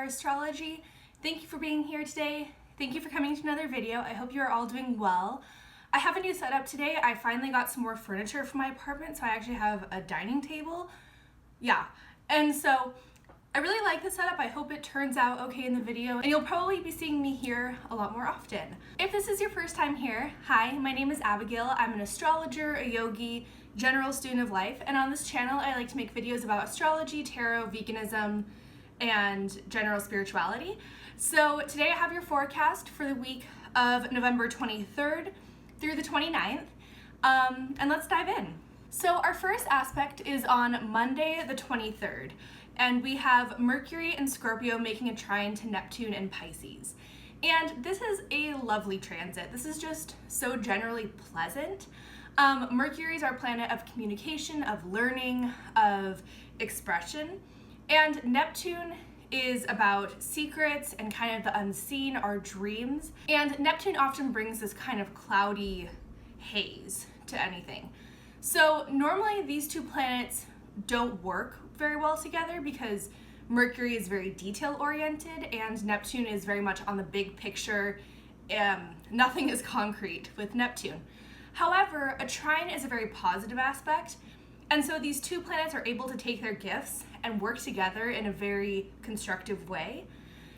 our Astrology. Thank you for being here today. Thank you for coming to another video. I hope you are all doing well. I have a new setup today. I finally got some more furniture for my apartment, so I actually have a dining table. Yeah, and so I really like the setup. I hope it turns out okay in the video, and you'll probably be seeing me here a lot more often. If this is your first time here, hi, my name is Abigail. I'm an astrologer, a yogi, general student of life, and on this channel I like to make videos about astrology, tarot, veganism, and general spirituality. So today I have your forecast for the week of November 23rd through the 29th, and let's dive in. So our first aspect is on Monday the 23rd, and we have Mercury and Scorpio making a trine to Neptune and Pisces. And this is a lovely transit. This is just so generally pleasant. Mercury is our planet of communication, of learning, of expression, and Neptune is about secrets and kind of the unseen, our dreams. And Neptune often brings this kind of cloudy haze to anything. So normally these two planets don't work very well together because Mercury is very detail oriented and Neptune is very much on the big picture. Nothing is concrete with Neptune. However, a trine is a very positive aspect, and so these two planets are able to take their gifts and work together in a very constructive way.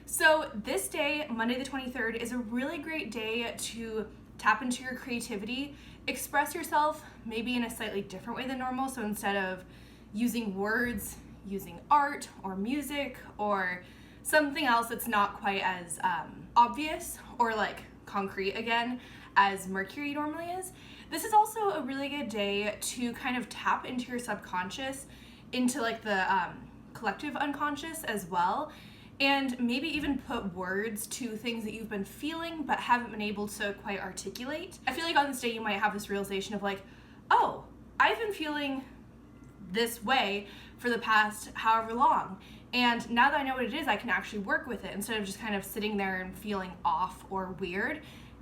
So this day, Monday the 23rd, is a really great day to tap into your creativity, express yourself maybe in a slightly different way than normal. So instead of using words, using art or music or something else that's not quite as obvious or like concrete again as Mercury normally is. This is also a really good day to kind of tap into your subconscious, into like the collective unconscious as well, and maybe even put words to things that you've been feeling but haven't been able to quite articulate. I feel like on this day you might have this realization of like, oh, I've been feeling this way for the past however long, and now that I know what it is, I can actually work with it instead of just kind of sitting there and feeling off or weird.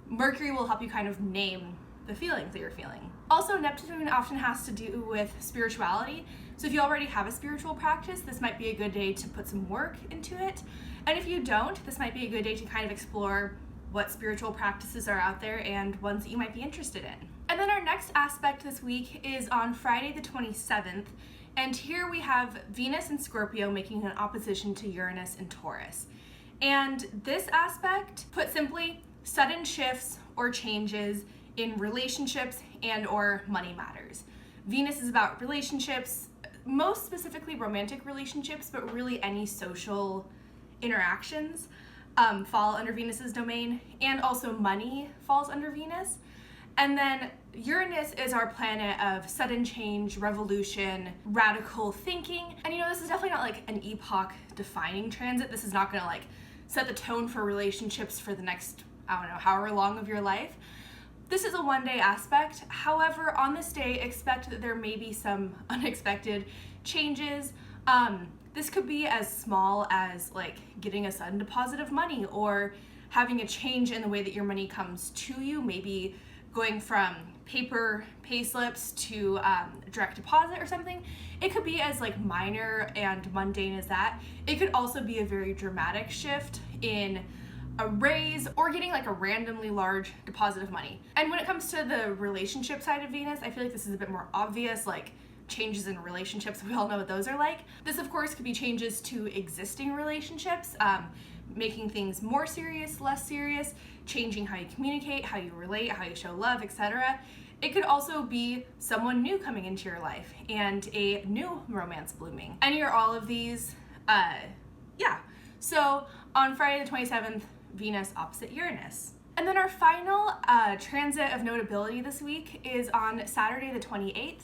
Mercury will help you kind of name the feelings that you're feeling. Also, Neptune often has to do with spirituality, so if you already have a spiritual practice, this might be a good day to put some work into it, and if you don't, this might be a good day to kind of explore what spiritual practices are out there and ones that you might be interested in. And then our next aspect this week is on Friday the 27th, and here we have Venus and Scorpio making an opposition to Uranus and Taurus. And this aspect, put simply, sudden shifts or changes in relationships and or money matters. Venus is about relationships, most specifically romantic relationships, but really any social interactions fall under Venus's domain, and also money falls under Venus. And then Uranus is our planet of sudden change, revolution, radical thinking. And you know, this is definitely not like an epoch defining transit. This is not gonna like set the tone for relationships for the next, I don't know, however long of your life. This is a one-day aspect. However, on this day, expect that there may be some unexpected changes. This could be as small as like getting a sudden deposit of money or having a change in the way that your money comes to you, maybe going from paper pay slips to direct deposit or something. It could be as like minor and mundane as that. It could also be a very dramatic shift in a raise or getting like a randomly large deposit of money. And when it comes to the relationship side of Venus, I feel like this is a bit more obvious, like changes in relationships. We all know what those are like. This of course could be changes to existing relationships, making things more serious, less serious, changing how you communicate, how you relate, how you show love, etc. It could also be someone new coming into your life and a new romance blooming. Any or all of these, yeah. So on Friday the 27th, Venus opposite Uranus. And then our final transit of notability this week is on Saturday the 28th,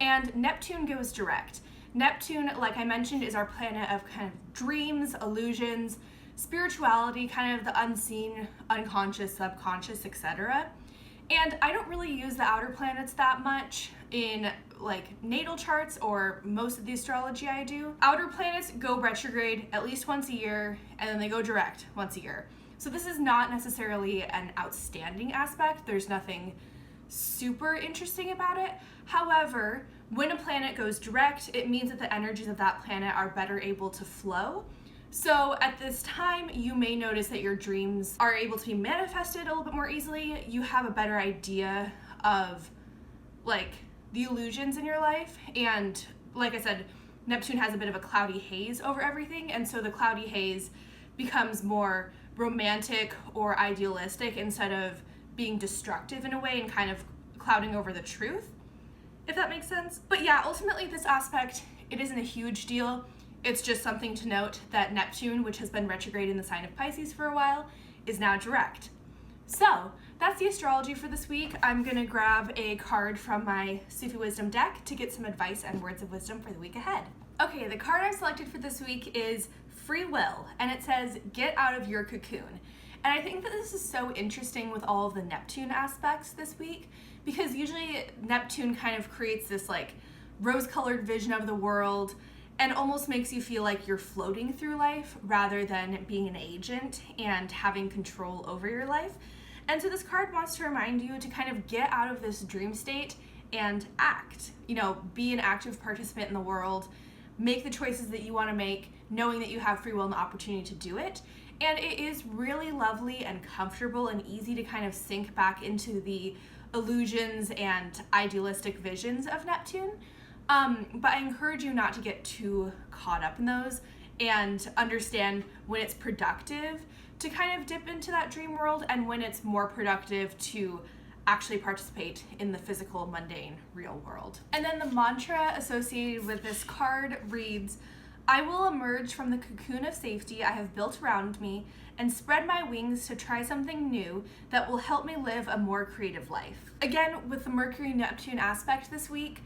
and Neptune goes direct. Neptune, like I mentioned, is our planet of kind of dreams, illusions, spirituality, kind of the unseen, unconscious, subconscious, etc. And I don't really use the outer planets that much in like natal charts or most of the astrology I do. Outer planets go retrograde at least once a year, and then they go direct once a year. So this is not necessarily an outstanding aspect. There's nothing super interesting about it. However, when a planet goes direct, it means that the energies of that planet are better able to flow. So at this time, you may notice that your dreams are able to be manifested a little bit more easily. You have a better idea of like the illusions in your life. And like I said, Neptune has a bit of a cloudy haze over everything. And so the cloudy haze becomes more romantic or idealistic instead of being destructive in a way and kind of clouding over the truth, if that makes sense. But yeah, ultimately this aspect, it isn't a huge deal. It's just something to note that Neptune, which has been retrograde in the sign of Pisces for a while, is now direct. So that's the astrology for this week. I'm gonna grab a card from my Sufi Wisdom deck to get some advice and words of wisdom for the week ahead. Okay, the card I've selected for this week is Free Will, and it says, get out of your cocoon. And I think that this is so interesting with all of the Neptune aspects this week, because usually Neptune kind of creates this like rose-colored vision of the world and almost makes you feel like you're floating through life rather than being an agent and having control over your life. And so this card wants to remind you to kind of get out of this dream state and act, be an active participant in the world, make the choices that you want to make, knowing that you have free will and the opportunity to do it. And it is really lovely and comfortable and easy to kind of sink back into the illusions and idealistic visions of Neptune. But I encourage you not to get too caught up in those and understand when it's productive to kind of dip into that dream world and when it's more productive to actually participate in the physical, mundane, real world. And then the mantra associated with this card reads, I will emerge from the cocoon of safety I have built around me and spread my wings to try something new that will help me live a more creative life. Again, with the Mercury-Neptune aspect this week,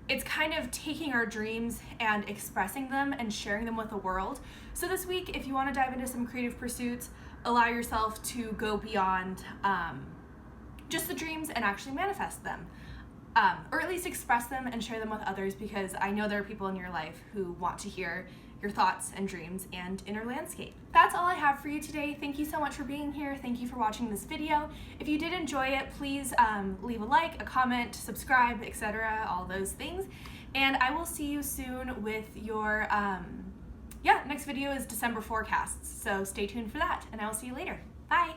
it's kind of taking our dreams and expressing them and sharing them with the world. So this week, if you want to dive into some creative pursuits, allow yourself to go beyond just the dreams and actually manifest them. Or at least express them and share them with others, because I know there are people in your life who want to hear your thoughts and dreams and inner landscape. That's all I have for you today. Thank you so much for being here. Thank you for watching this video. If you did enjoy it, please leave a like, a comment, subscribe, etc., all those things. And I will see you soon with your, next video is December forecasts. So stay tuned for that, and I will see you later. Bye.